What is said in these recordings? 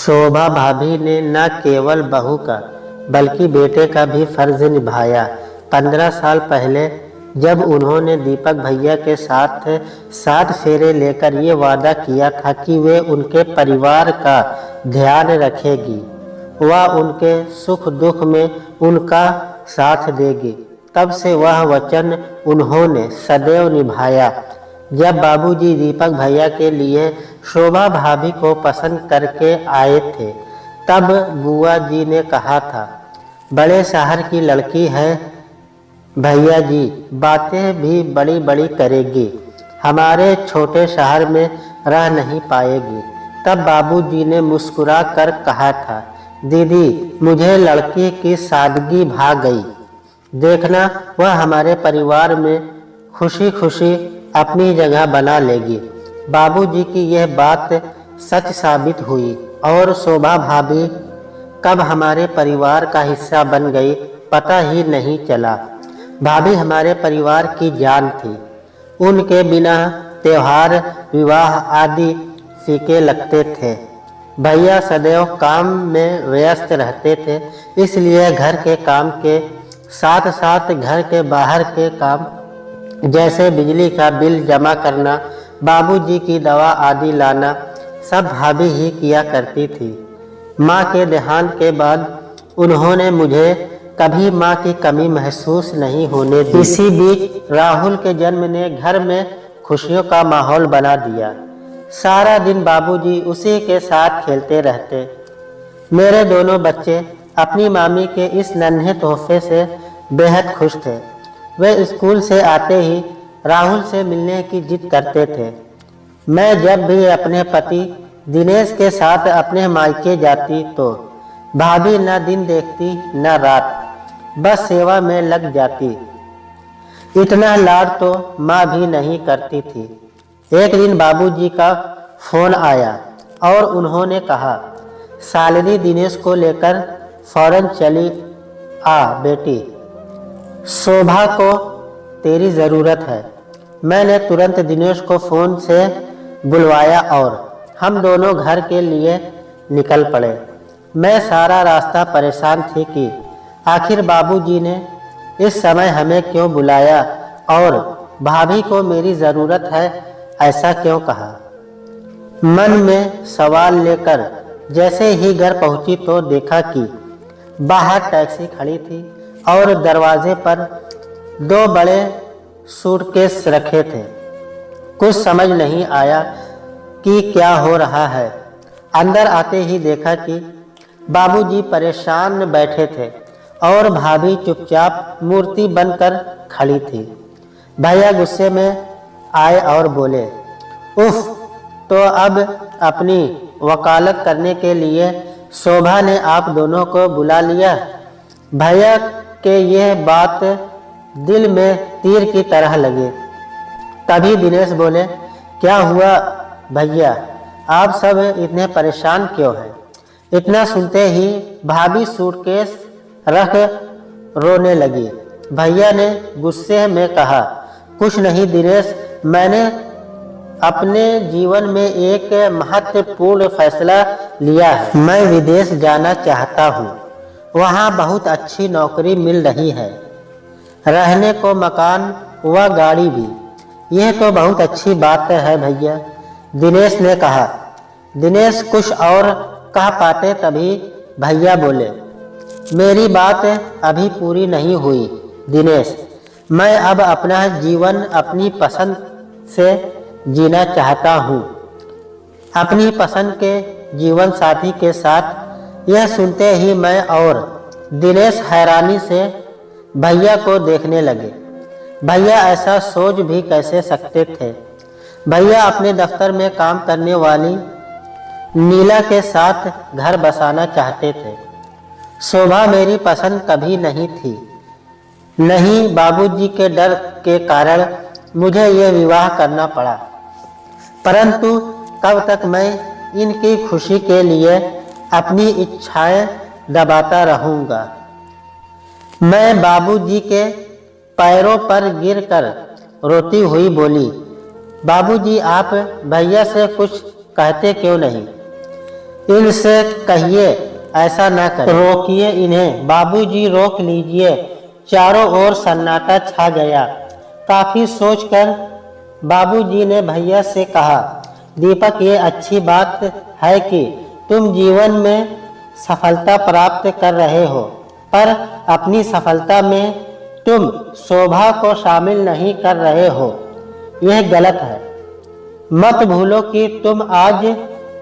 शोभा भाभी ने न केवल बहू का बल्कि बेटे का भी फर्ज निभाया। 15 साल पहले जब उन्होंने दीपक भैया के साथ 7 फेरे लेकर ये वादा किया था कि वे उनके परिवार का ध्यान रखेगी, वह उनके सुख दुख में उनका साथ देगी, तब से वह वचन उन्होंने सदैव निभाया। जब बाबूजी दीपक भैया के लिए शोभा भाभी को पसंद करके आए थे, तब बुआ जी ने कहा था, बड़े शहर की लड़की है भैया जी, बातें भी बड़ी बड़ी करेगी, हमारे छोटे शहर में रह नहीं पाएगी। तब बाबूजी ने मुस्कुरा कर कहा था, दीदी मुझे लड़की की सादगी भा गई, देखना वह हमारे परिवार में खुशी खुशी अपनी जगह बना लेगी। बाबूजी की यह बात सच साबित हुई और शोभा भाभी कब हमारे परिवार का हिस्सा बन गई पता ही नहीं चला। भाभी हमारे परिवार की जान थी, उनके बिना त्योहार विवाह आदि फीके लगते थे। भैया सदैव काम में व्यस्त रहते थे, इसलिए घर के काम के साथ साथ घर के बाहर के काम जैसे बिजली का बिल जमा करना, बाबूजी की दवा आदि लाना सब भाभी ही किया करती थी। माँ के देहांत के बाद उन्होंने मुझे कभी माँ की कमी महसूस नहीं होने दी। इसी बीच राहुल के जन्म ने घर में खुशियों का माहौल बना दिया। सारा दिन बाबूजी उसी के साथ खेलते रहते। मेरे दोनों बच्चे अपनी मामी के इस नन्हे तोहफे से बेहद खुश थे। वे स्कूल से आते ही राहुल से मिलने की जिद करते थे। मैं जब भी अपने पति दिनेश के साथ अपने मायके जाती तो भाभी न दिन देखती न रात, बस सेवा में लग जाती। इतना लाड तो माँ भी नहीं करती थी। एक दिन बाबूजी का फोन आया और उन्होंने कहा, सालनी दिनेश को लेकर फौरन चली आ बेटी, शोभा को तेरी ज़रूरत है। मैंने तुरंत दिनेश को फ़ोन से बुलवाया और हम दोनों घर के लिए निकल पड़े। मैं सारा रास्ता परेशान थी कि आखिर बाबूजी ने इस समय हमें क्यों बुलाया और भाभी को मेरी ज़रूरत है ऐसा क्यों कहा। मन में सवाल लेकर जैसे ही घर पहुंची तो देखा कि बाहर टैक्सी खड़ी थी और दरवाजे पर 2 बड़े सूटकेस रखे थे। कुछ समझ नहीं आया कि क्या हो रहा है। अंदर आते ही देखा कि बाबूजी परेशान बैठे थे और भाभी चुपचाप मूर्ति बनकर खड़ी थी। भैया गुस्से में आए और बोले, उफ, तो अब अपनी वकालत करने के लिए शोभा ने आप दोनों को बुला लिया। भैया के यह बात दिल में तीर की तरह लगे। तभी दिनेश बोले, क्या हुआ भैया, आप सब इतने परेशान क्यों हैं। इतना सुनते ही भाभी सूटकेस रख रोने लगी। भैया ने गुस्से में कहा, कुछ नहीं दिनेश, मैंने अपने जीवन में एक महत्वपूर्ण फैसला लिया है। मैं विदेश जाना चाहता हूँ, वहाँ बहुत अच्छी नौकरी मिल रही है, रहने को मकान व गाड़ी भी। यह तो बहुत अच्छी बात है भैया, दिनेश ने कहा। दिनेश कुछ और कह पाते तभी भैया बोले, मेरी बात अभी पूरी नहीं हुई दिनेश, मैं अब अपना जीवन अपनी पसंद से जीना चाहता हूँ, अपनी पसंद के जीवन साथी के साथ। यह सुनते ही मैं और दिनेश हैरानी से भैया को देखने लगे। भैया ऐसा सोच भी कैसे सकते थे। भैया अपने दफ्तर में काम करने वाली नीला के साथ घर बसाना चाहते थे। शोभा मेरी पसंद कभी नहीं थी, नहीं बाबूजी के डर के कारण मुझे ये विवाह करना पड़ा, परंतु तब तक मैं इनकी खुशी के लिए अपनी इच्छाएं दबाता रहूँगा। मैं बाबूजी के पैरों पर गिरकर रोती हुई बोली, बाबूजी आप भैया से कुछ कहते क्यों नहीं। इनसे कहिए ऐसा न करें। रोकिए इन्हें बाबूजी, रोक लीजिए। चारों ओर सन्नाटा छा गया। काफी सोचकर बाबूजी ने भैया से कहा, दीपक, ये अच्छी बात है कि तुम जीवन में सफलता प्राप्त कर रहे हो, पर अपनी सफलता में तुम शोभा को शामिल नहीं कर रहे हो। यह गलत है। मत भूलो कि तुम आज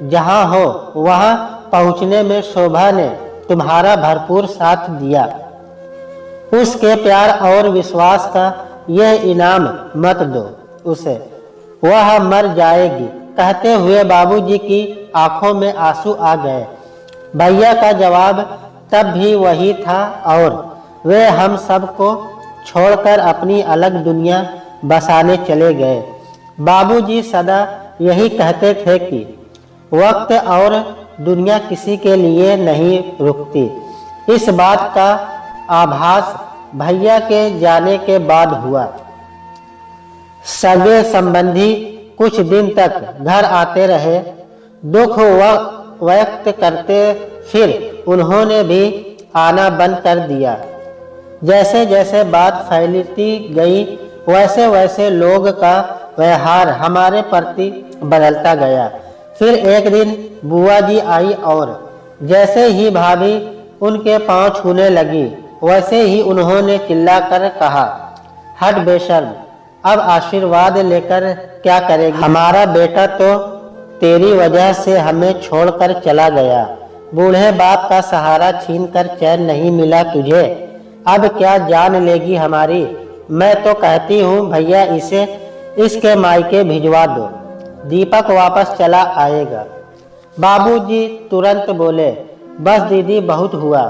जहां हो वहां पहुंचने में शोभा ने तुम्हारा भरपूर साथ दिया। उसके प्यार और विश्वास का यह इनाम मत दो उसे, वह मर जाएगी। कहते हुए बाबूजी की आंखों में आंसू आ गए। भैया का जवाब तब भी वही था और वे हम सबको छोड़कर अपनी अलग दुनिया बसाने चले गए। बाबूजी सदा यही कहते थे कि वक्त और दुनिया किसी के लिए नहीं रुकती। इस बात का आभास भैया के जाने के बाद हुआ। सगे संबंधी कुछ दिन तक घर आते रहे, दुख व्यक्त करते, फिर उन्होंने भी आना बंद कर दिया। जैसे जैसे बात फैलती गई वैसे वैसे लोग का व्यवहार हमारे प्रति बदलता गया। फिर एक दिन बुआ जी आई और जैसे ही भाभी उनके पांव छूने लगी वैसे ही उन्होंने चिल्लाकर कहा, हट बेशर्म, अब आशीर्वाद लेकर क्या करेगी? हमारा बेटा तो तेरी वजह से हमें छोड़कर चला गया। बूढ़े बाप का सहारा छीनकर चैन नहीं मिला तुझे, अब क्या जान लेगी हमारी? मैं तो कहती हूँ भैया इसे इसके मायके भिजवा दो, दीपक वापस चला आएगा। बाबूजी तुरंत बोले, बस दीदी, बहुत हुआ,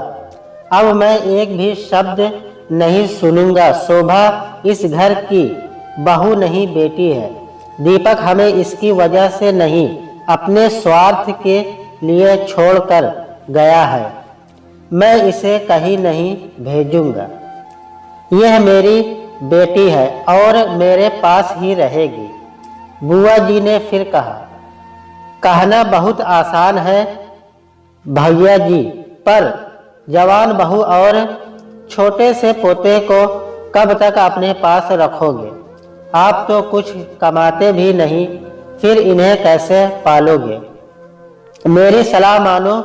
अब मैं एक भी शब्द नहीं सुनूंगा। शोभा इस घर की बहू नहीं, बेटी है। दीपक हमें इसकी वजह से नहीं, अपने स्वार्थ के लिए छोड़कर गया है। मैं इसे कहीं नहीं भेजूंगा। यह मेरी बेटी है और मेरे पास ही रहेगी। बुआ जी ने फिर कहा, कहना बहुत आसान है भैया जी, पर जवान बहू और छोटे से पोते को कब तक अपने पास रखोगे? आप तो कुछ कमाते भी नहीं, फिर इन्हें कैसे पालोगे? मेरी सलाह मानो,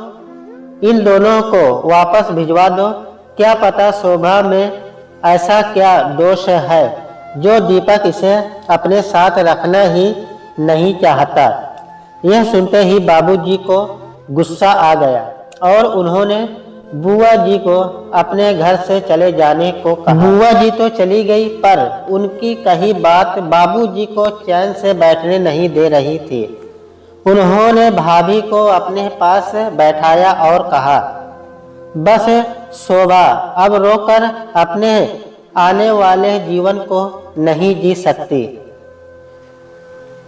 इन दोनों को वापस भिजवा दो। क्या पता शोभा में ऐसा क्या दोष है जो दीपक इसे अपने साथ रखना ही नहीं चाहता। यह सुनते ही बाबूजी को गुस्सा आ गया और उन्होंने बुआ जी को अपने घर से चले जाने को कहा। बुआ जी तो चली गई, पर उनकी कही बात बाबूजी को चैन से बैठने नहीं दे रही थी। उन्होंने भाभी को अपने पास बैठाया और कहा, बस शोभा, अब रोकर अपने आने वाले जीवन को नहीं जी सकती।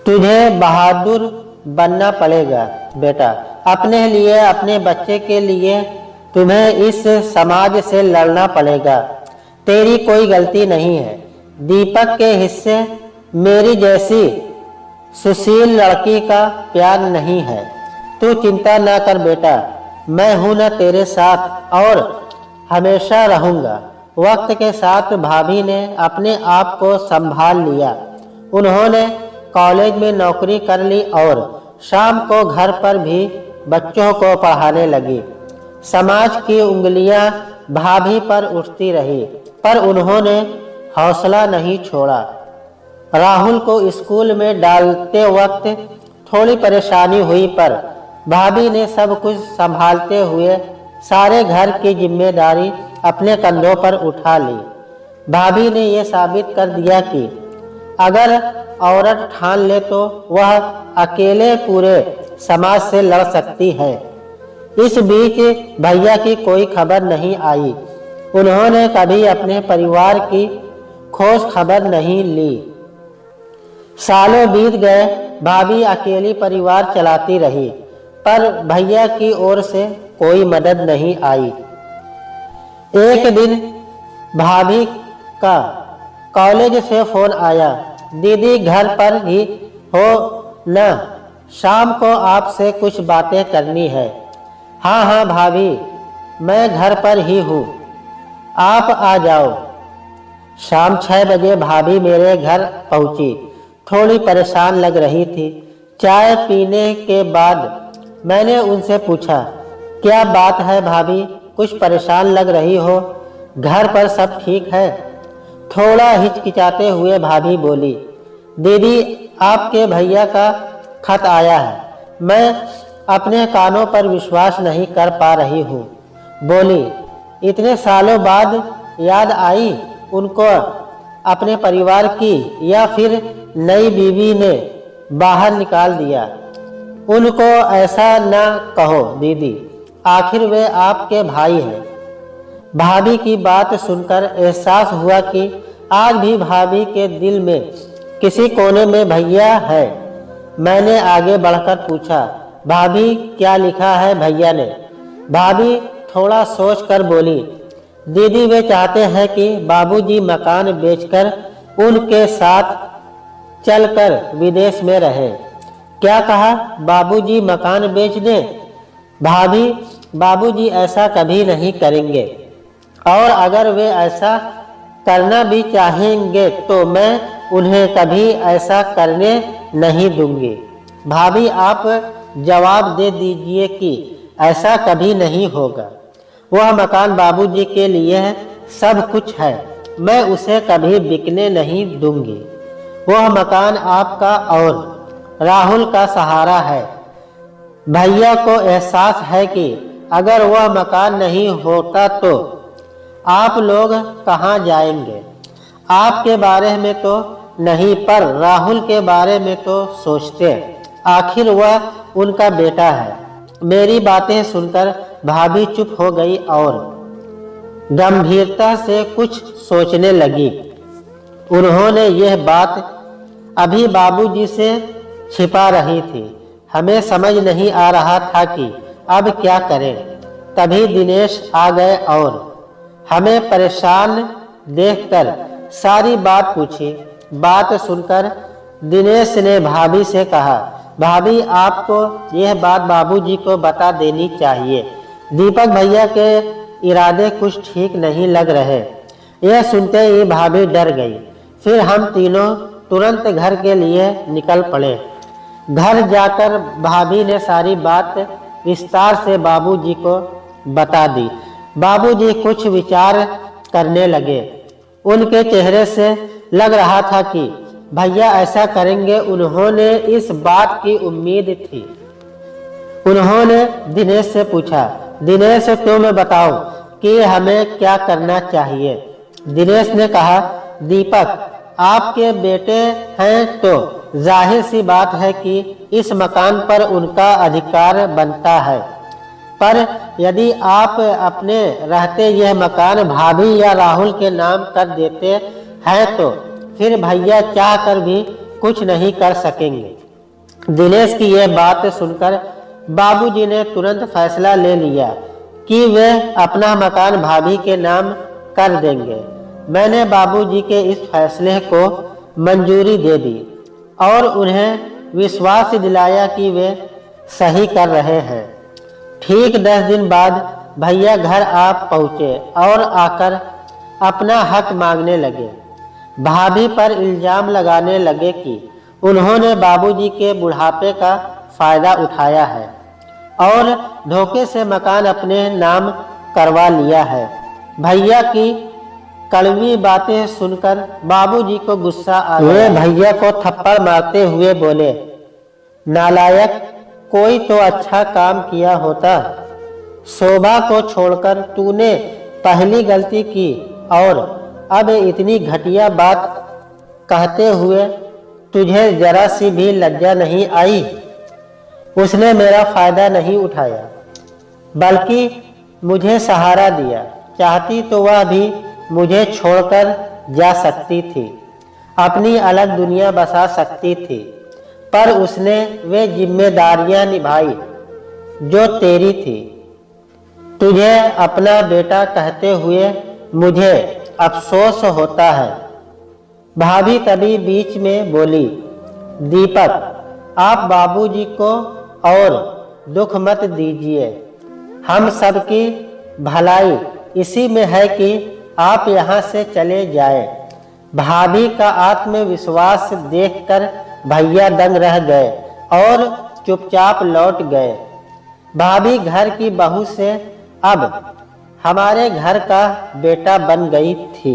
तुझे बहादुर बनना पड़ेगा बेटा। अपने लिए, अपने बच्चे के लिए तुम्हें इस समाज से लड़ना पड़ेगा। तेरी कोई गलती नहीं है। दीपक के हिस्से मेरी जैसी सुशील लड़की का प्यार नहीं है। तू चिंता ना कर बेटा, मैं हूं ना तेरे साथ और हमेशा रहूंगा। वक्त के साथ भाभी ने अपने आप को संभाल लिया। उन्होंने कॉलेज में नौकरी कर ली और शाम को घर पर भी बच्चों को पढ़ाने लगी। समाज की उंगलियां भाभी पर उठती रही, पर उन्होंने हौसला नहीं छोड़ा। राहुल को स्कूल में डालते वक्त थोड़ी परेशानी हुई, पर भाभी ने सब कुछ संभालते हुए सारे घर की जिम्मेदारी अपने कंधों पर उठा ली। भाभी ने यह साबित कर दिया कि अगर औरत ठान ले तो वह अकेले पूरे समाज से लड़ सकती है। इस बीच भैया की कोई खबर नहीं आई। उन्होंने कभी अपने परिवार की खोज खबर नहीं ली। सालों बीत गए, भाभी अकेली परिवार चलाती रही, पर भैया की ओर से कोई मदद नहीं आई। एक दिन भाभी का कॉलेज से फोन आया, दीदी घर पर ही हो न? शाम को आपसे कुछ बातें करनी है। हाँ हाँ भाभी, मैं घर पर ही हूँ, आप आ जाओ। शाम 6 बजे भाभी मेरे घर पहुँची। थोड़ी परेशान लग रही थी। चाय पीने के बाद मैंने उनसे पूछा, क्या बात है भाभी, कुछ परेशान लग रही हो? घर पर सब ठीक है? थोड़ा हिचकिचाते हुए भाभी बोली, दीदी आपके भैया का खत आया है। मैं अपने कानों पर विश्वास नहीं कर पा रही हूँ। बोली, इतने सालों बाद याद आई उनको अपने परिवार की, या फिर नई बीवी ने बाहर निकाल दिया? उनको ऐसा ना कहो दीदी, आखिर वे आपके भाई हैं। भाभी की बात सुनकर एहसास हुआ कि आज भी भाभी के दिल में किसी कोने में भैया है। मैंने आगे बढ़कर पूछा, भाभी क्या लिखा है भैया ने? भाभी थोड़ा सोचकर बोली, दीदी वे चाहते हैं कि बाबूजी मकान बेचकर उनके साथ चलकर विदेश में रहे। क्या कहा? बाबूजी मकान बेच दें? भाभी, बाबूजी ऐसा कभी नहीं करेंगे, और अगर वे ऐसा करना भी चाहेंगे तो मैं उन्हें कभी ऐसा करने नहीं दूंगी। भाभी आप जवाब दे दीजिए कि ऐसा कभी नहीं होगा। वह मकान बाबूजी के लिए सब कुछ है, मैं उसे कभी बिकने नहीं दूंगी। वह मकान आपका और राहुल का सहारा है। भैया को एहसास है कि अगर वह मकान नहीं होता तो आप लोग कहाँ जाएंगे। आपके बारे में तो नहीं, पर राहुल के बारे में तो सोचते, आखिर वह उनका बेटा है। मेरी बातें सुनकर भाभी चुप हो गई और गंभीरता से कुछ सोचने लगी। उन्होंने यह बात अभी बाबूजी से छिपा रही थी। हमें समझ नहीं आ रहा था कि अब क्या करें। तभी दिनेश आ गए और हमें परेशान देखकर सारी बात पूछी। बात सुनकर दिनेश ने भाभी से कहा, भाभी आपको यह बात बाबूजी को बता देनी चाहिए। दीपक भैया के इरादे कुछ ठीक नहीं लग रहे। यह सुनते ही भाभी डर गई। फिर हम तीनों तुरंत घर के लिए निकल पड़े। घर जाकर भाभी ने सारी बात विस्तार से बाबूजी को बता दी। बाबूजी कुछ विचार करने लगे। उनके चेहरे से लग रहा था कि भैया ऐसा करेंगे। उन्होंने इस बात की उम्मीद थी। उन्होंने दिनेश से पूछा, दिनेश तुम बताओ कि हमें क्या करना चाहिए। दिनेश ने कहा, दीपक आपके बेटे हैं तो जाहिर सी बात है कि इस मकान पर उनका अधिकार बनता है, पर यदि आप अपने रहते यह मकान भाभी या राहुल के नाम कर देते हैं तो फिर भैया चाह कर भी कुछ नहीं कर सकेंगे। दिनेश की यह बात सुनकर बाबूजी ने तुरंत फैसला ले लिया कि वे अपना मकान भाभी के नाम कर देंगे। मैंने बाबूजी के इस फैसले को मंजूरी दे दी और उन्हें विश्वास दिलाया कि वे सही कर रहे हैं। ठीक 10 दिन बाद भैया घर आ पहुँचे और आकर अपना हक मांगने लगे। भाभी पर इल्जाम लगाने लगे कि उन्होंने बाबूजी के बुढ़ापे का फायदा उठाया है और धोखे से मकान अपने नाम करवा लिया है। भैया की कड़वी बातें सुनकर बाबूजी को गुस्सा आ गया। वे भैया को थप्पड़ मारते हुए बोले, नालायक, कोई तो अच्छा काम किया होता। शोभा को छोड़कर तूने पहली गलती की और अब इतनी घटिया बात कहते हुए तुझे जरा सी भी लज्जा नहीं आई। उसने मेरा फायदा नहीं उठाया बल्कि मुझे सहारा दिया। चाहती तो वह भी मुझे छोड़कर जा सकती थी, अपनी अलग दुनिया बसा सकती थी, पर उसने वे जिम्मेदारियां निभाई जो तेरी थी। तुझे अपना बेटा कहते हुए मुझे अफसोस होता है। भाभी तभी बीच में बोली, दीपक आप बाबूजी को और दुख मत दीजिए। हम सबकी भलाई इसी में है कि आप यहाँ से चले जाएं। भाभी का आत्मविश्वास देखकर भैया दंग रह गए और चुपचाप लौट गए। भाभी घर की बहू से अब हमारे घर का बेटा बन गई थी।